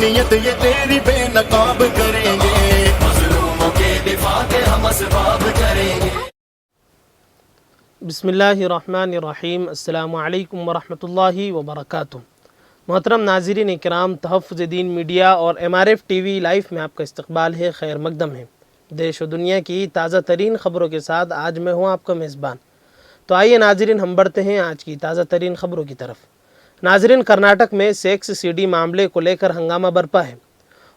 جمہوریت یہ تیری بے نقاب کریں گے، مظلوموں کے دفاع کے ہم اسباب کریں گے۔ بسم اللہ الرحمن الرحیم۔ السلام علیکم ورحمۃ اللہ وبرکاتہ۔ محترم ناظرین کرام، تحفظ-ے-دین میڈیا اور MRF ٹی وی لائف میں آپ کا استقبال ہے، خیر مقدم ہے۔ دیش و دنیا کی تازہ ترین خبروں کے ساتھ آج میں ہوں آپ کا میزبان۔ تو آئیے ناظرین، ہم بڑھتے ہیں آج کی تازہ ترین خبروں کی طرف۔ ناظرین، کرناٹک میں سیکس سی ڈی معاملے کو لے کر ہنگامہ برپا ہے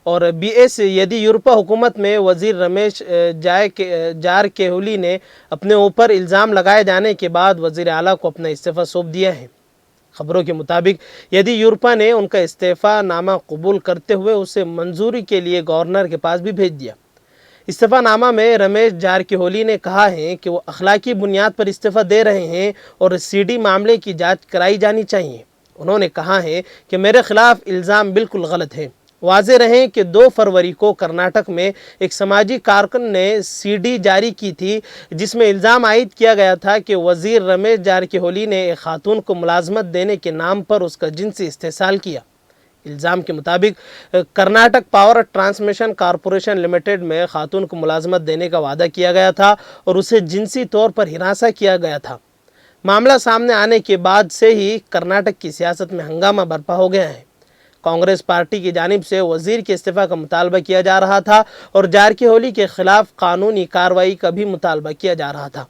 اور 𝗕𝗵𝗃 حکومت میں وزیر رمیش جارکیہولی نے اپنے اوپر الزام لگائے جانے کے بعد وزیر اعلیٰ کو اپنا استعفیٰ سونپ دیا ہے۔ خبروں کے مطابق یدیورپا نے ان کا استعفیٰ نامہ قبول کرتے ہوئے اسے منظوری کے لیے گورنر کے پاس بھی بھیج دیا۔ استعفیٰ نامہ میں رمیش جارکیہولی نے کہا ہے کہ وہ اخلاقی بنیاد پر استعفیٰ دے رہے ہیں اور سی ڈی معاملے کی جانچ کرائی جانی چاہیے۔ انہوں نے کہا ہے کہ میرے خلاف الزام بالکل غلط ہے۔ واضح رہیں کہ 2 فروری کو کرناٹک میں ایک سماجی کارکن نے سی ڈی جاری کی تھی جس میں الزام عائد کیا گیا تھا کہ وزیر رمیش جارکیہولی نے ایک خاتون کو ملازمت دینے کے نام پر اس کا جنسی استحصال کیا۔ الزام کے مطابق Karnataka power transmission corporation limited میں خاتون کو ملازمت دینے کا وعدہ کیا گیا تھا اور اسے جنسی طور پر ہراساں کیا گیا تھا۔ معاملہ سامنے آنے کے بعد سے ہی کرناٹک کی سیاست میں ہنگامہ برپا ہو گیا ہے۔ کانگریس پارٹی کی جانب سے وزیر کے استعفیٰ کا مطالبہ کیا جا رہا تھا اور جارکیہولی کے خلاف قانونی کارروائی کا بھی مطالبہ کیا جا رہا تھا۔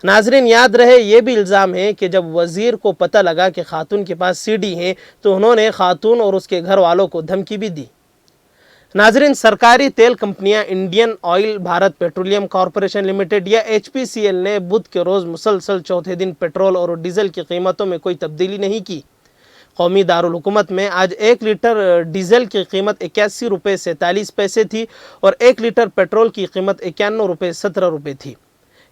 ناظرین، یاد رہے یہ بھی الزام ہے کہ جب وزیر کو پتہ لگا کہ خاتون کے پاس سی ڈی ہیں تو انہوں نے خاتون اور اس کے گھر والوں کو دھمکی بھی دی۔ ناظرین، سرکاری تیل کمپنیاں Indian oil Bharat petroleum corporation limited یا HPCL نے بدھ کے روز مسلسل چوتھے دن پیٹرول اور ڈیزل کی قیمتوں میں کوئی تبدیلی نہیں کی۔ قومی دارالحکومت میں آج 1 لیٹر ڈیزل کی قیمت 81 روپے 47 پیسے تھی اور 1 لیٹر پیٹرول کی قیمت 91 روپے 17 روپے تھی۔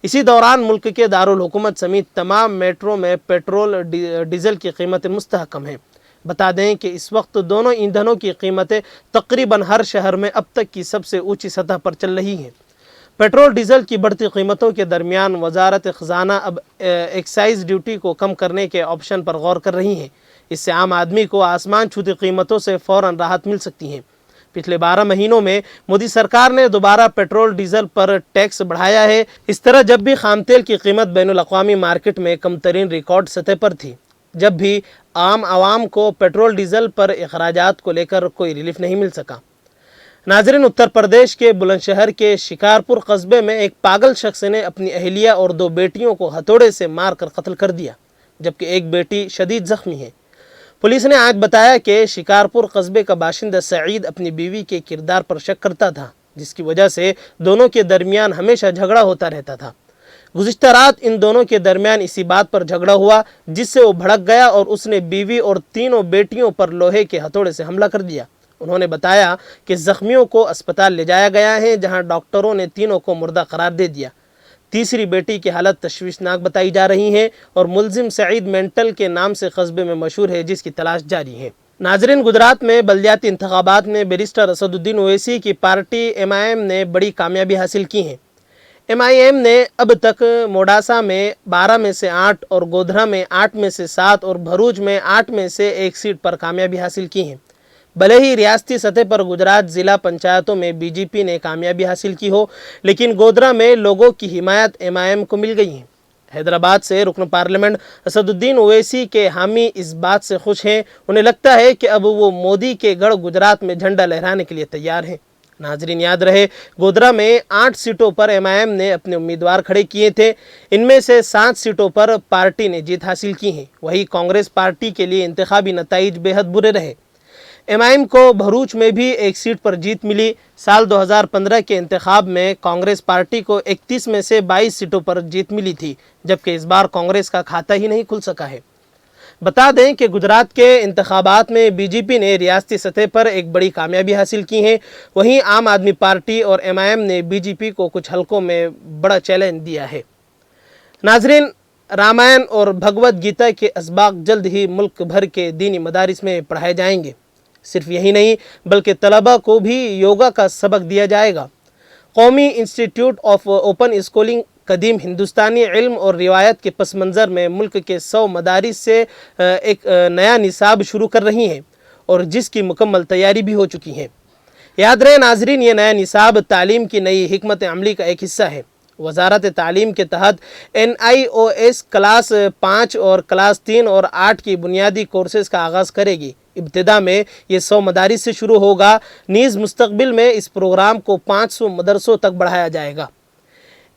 اسی دوران ملک کے دارالحکومت سمیت تمام میٹرو میں پیٹرول ڈیزل کی قیمتیں مستحکم ہیں۔ بتا دیں کہ اس وقت دونوں ایندھنوں کی قیمتیں تقریباً ہر شہر میں اب تک کی سب سے اونچی سطح پر چل رہی ہیں۔ پیٹرول ڈیزل کی بڑھتی قیمتوں کے درمیان وزارت خزانہ اب ایکسائز ڈیوٹی کو کم کرنے کے آپشن پر غور کر رہی ہیں۔ اس سے عام آدمی کو آسمان چھوتی قیمتوں سے فوراً راحت مل سکتی ہے۔ پچھلے 12 مہینوں میں مودی سرکار نے دوبارہ پیٹرول ڈیزل پر ٹیکس بڑھایا ہے۔ اس طرح جب بھی خام تیل کی قیمت بین الاقوامی مارکیٹ میں کم ترین ریکارڈ سطح پر تھی، جب بھی عام عوام کو پیٹرول ڈیزل پر اخراجات کو لے کر کوئی ریلیف نہیں مل سکا۔ ناظرین، اتر پردیش کے بلند شہر کے شکارپور قصبے میں ایک پاگل شخص نے اپنی اہلیہ اور 2 بیٹیوں کو ہتھوڑے سے مار کر قتل کر دیا، جبکہ ایک بیٹی شدید زخمی ہے۔ پولیس نے آج بتایا کہ شکارپور قصبے کا باشندہ سعید اپنی بیوی کے کردار پر شک کرتا تھا، جس کی وجہ سے دونوں کے درمیان ہمیشہ جھگڑا ہوتا رہتا تھا۔ گزشتہ رات ان دونوں کے درمیان اسی بات پر جھگڑا ہوا جس سے وہ بھڑک گیا اور اس نے بیوی اور تینوں بیٹیوں پر لوہے کے ہتھوڑے سے حملہ کر دیا۔ انہوں نے بتایا کہ زخمیوں کو اسپتال لے جایا گیا ہے، جہاں ڈاکٹروں نے تینوں کو مردہ قرار دے دیا۔ تیسری بیٹی کی حالت تشویشناک بتائی جا رہی ہے اور ملزم سعید مینٹل کے نام سے قصبے میں مشہور ہے، جس کی تلاش جاری ہے۔ ناظرین، گجرات میں بلدیاتی انتخابات میں بیرسٹر اسد-الدین اویسی کی پارٹی MIM نے بڑی کامیابی حاصل کی ہے۔ MIM نے اب تک موڈاسا میں 12 میں سے 8 اور گودھرا میں 8 میں سے 7 اور بھروچ میں 8 میں سے 1 سیٹ پر کامیابی حاصل کی ہے۔ بھلے ہی ریاستی سطح پر گجرات ضلع پنچایتوں میں BJP نے کامیابی حاصل کی ہو، لیکن گودھرا میں لوگوں کی حمایت MIM کو مل گئی ہے۔ حیدرآباد سے رکن پارلیمنٹ اسد-الدین اویسی کے حامی اس بات سے خوش ہیں، انہیں لگتا ہے کہ اب وہ مودی کے گڑھ گجرات میں جھنڈا لہرانے کے لیے تیار ہیں۔ ناظرین، یاد رہے گودھرا میں 8 سیٹوں پر MIM نے اپنے امیدوار کھڑے کیے تھے۔ ان میں سے 7 سیٹوں پر پارٹی نے جیت حاصل کی ہے۔ وہی کانگریس پارٹی کے لیے انتخابی نتائج بے حد برے رہے۔ MIM کو بھروچ میں بھی 1 سیٹ پر جیت ملی۔ سال 2015 کے انتخاب میں کانگریس پارٹی کو 31 میں سے 22 سیٹوں پر جیت ملی تھی، جبکہ اس بار کانگریس کا کھاتہ ہی نہیں کھل سکا ہے۔ بتا دیں کہ گجرات کے انتخابات میں BJP نے ریاستی سطح پر ایک بڑی کامیابی حاصل کی ہے، وہیں عام آدمی پارٹی اور MIM نے BJP کو کچھ حلقوں میں بڑا چیلنج دیا ہے۔ ناظرین، رامائن اور بھگوت گیتا کے اسباق جلد ہی ملک بھر کے دینی مدارس میں پڑھائے جائیں گے۔ صرف یہی نہیں بلکہ طلباء کو بھی یوگا کا سبق دیا جائے گا۔ قومی انسٹیٹیوٹ آف اوپن اسکولنگ قدیم ہندوستانی علم اور روایت کے پس منظر میں ملک کے 100 مدارس سے ایک نیا نصاب شروع کر رہی ہیں اور جس کی مکمل تیاری بھی ہو چکی ہے۔ یاد رہے ناظرین، یہ نیا نصاب تعلیم کی نئی حکمت عملی کا ایک حصہ ہے۔ وزارت تعلیم کے تحت NIOS کلاس 5 اور کلاس 3 اور 8 کی بنیادی کورسز کا آغاز کرے گی۔ ابتدا میں یہ 100 مدارس سے شروع ہوگا، نیز مستقبل میں اس پروگرام کو 500 مدرسوں تک بڑھایا جائے گا۔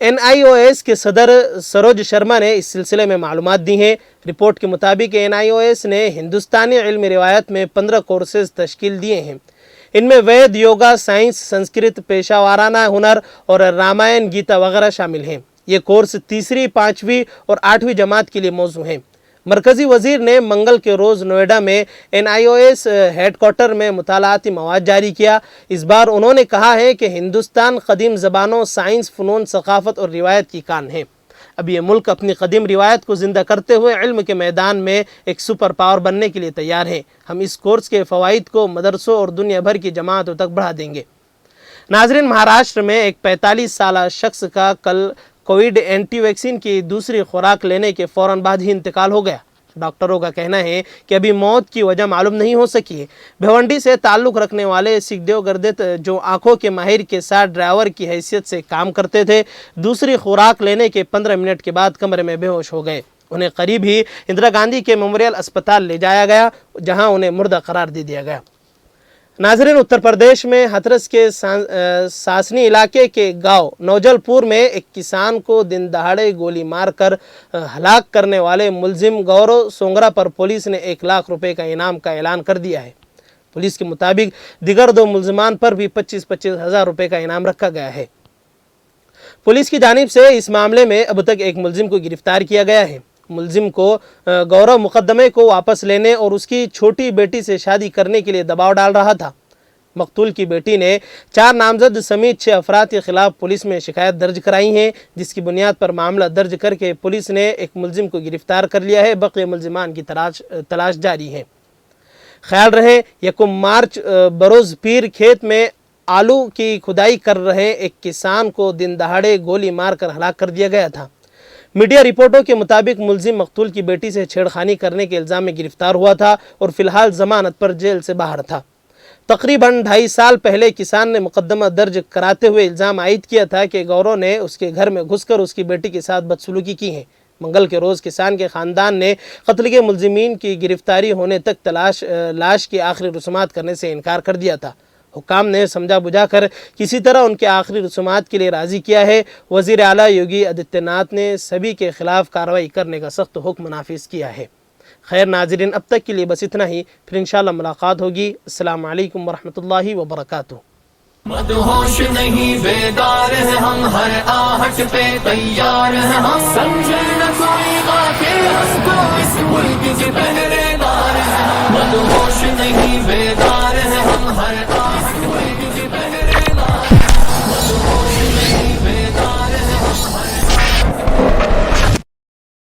NIOS کے صدر سروج شرما نے اس سلسلے میں معلومات دی ہیں۔ رپورٹ کے مطابق NIOS نے ہندوستانی علم روایت میں 15 کورسز تشکیل دیے ہیں۔ ان میں وید، یوگا، سائنس، سنسکرت، پیشہ وارانہ ہنر اور رامائن، گیتا وغیرہ شامل ہیں۔ یہ کورس 3ری، 5ویں اور 8ویں جماعت کے لیے موزوں ہیں۔ مرکزی وزیر نے منگل کے روز نوئیڈا میں NIOS ہیڈ کوارٹر میں مطالعاتی مواد جاری کیا۔ اس بار انہوں نے کہا ہے کہ ہندوستان قدیم زبانوں، سائنس، فنون، ثقافت اور روایت کی کان ہے۔ اب یہ ملک اپنی قدیم روایت کو زندہ کرتے ہوئے علم کے میدان میں ایک سپر پاور بننے کے لیے تیار ہے۔ ہم اس کورس کے فوائد کو مدرسوں اور دنیا بھر کی جماعتوں تک بڑھا دیں گے۔ ناظرین، مہاراشٹر میں ایک 45 سالہ شخص کا کل کووڈ اینٹی ویکسین کی دوسری خوراک لینے کے فوراً بعد ہی انتقال ہو گیا۔ ڈاکٹروں کا کہنا ہے کہ ابھی موت کی وجہ معلوم نہیں ہو سکی ہے۔ بھیونڈی سے تعلق رکھنے والے 𝗥𝗲𝗃𝗀𝗃 جو آنکھوں کے ماہر کے ساتھ ڈرائیور کی حیثیت سے کام کرتے تھے، دوسری خوراک لینے کے 15 منٹ کے بعد کمرے میں بے ہوش ہو گئے۔ انہیں قریب ہی اندرا گاندھی کے میموریل اسپتال لے جایا گیا، جہاں انہیں مردہ قرار دے دیا گیا۔ ناظرین، اتر پردیش میں ہتھرس کے ساسنی علاقے کے گاؤں نوجل پور میں ایک کسان کو دن دہاڑے گولی مار کر ہلاک کرنے والے ملزم 𝗕𝗂𝗹 پر پولیس نے 1 لاکھ روپے کا انعام کا اعلان کر دیا ہے۔ پولیس کے مطابق دیگر 2 ملزمان پر بھی 25,000 ہزار روپے کا انعام رکھا گیا ہے۔ پولیس کی جانب سے اس معاملے میں اب تک 1 ملزم کو گرفتار کیا گیا ہے۔ ملزم کو 𝗕𝗂𝗹 مقدمے کو واپس لینے اور اس کی چھوٹی بیٹی سے شادی کرنے کے لیے دباؤ ڈال رہا تھا۔ مقتول کی بیٹی نے 4 نامزد سمیت 6 افراد کے خلاف پولیس میں شکایت درج کرائی ہیں، جس کی بنیاد پر معاملہ درج کر کے پولیس نے 1 ملزم کو گرفتار کر لیا ہے۔ بقیہ ملزمان کی تلاش جاری ہے۔ خیال رہے 1 مارچ بروز پیر کھیت میں آلو کی کھدائی کر رہے ایک کسان کو دن دہاڑے گولی مار کر ہلاک کر دیا گیا تھا۔ میڈیا رپورٹوں کے مطابق ملزم مقتول کی بیٹی سے چھیڑخانی کرنے کے الزام میں گرفتار ہوا تھا اور فی الحال ضمانت پر جیل سے باہر تھا۔ تقریباً 2.5 سال پہلے کسان نے مقدمہ درج کراتے ہوئے الزام عائد کیا تھا کہ ګوٚرو نے اس کے گھر میں گھس کر اس کی بیٹی کے ساتھ بدسلوکی کی ہے۔ منگل کے روز کسان کے خاندان نے قتل کے ملزمین کی گرفتاری ہونے تک لاش کی آخری رسومات کرنے سے انکار کر دیا تھا۔ حکام نے سمجھا بجھا کر کسی طرح ان کے آخری رسومات کے لیے راضی کیا ہے۔ وزیر اعلیٰ یوگی آدتیہ ناتھ نے سبھی کے خلاف کارروائی کرنے کا سخت حکم نافذ کیا ہے۔ خیر ناظرین، اب تک کے لیے بس اتنا ہی، پھر انشاءاللہ ملاقات ہوگی۔ السلام علیکم ورحمۃ اللہ وبرکاتہ۔ مدہوش نہیں بیدار ہیں ہم، ہر آہٹ پہ تیار ہیں ہم، سمجھے نہ کوئی غافل ہم کو اس ملک کے پہرے دار ہیں ہم۔ مدہوش نہیں بیدار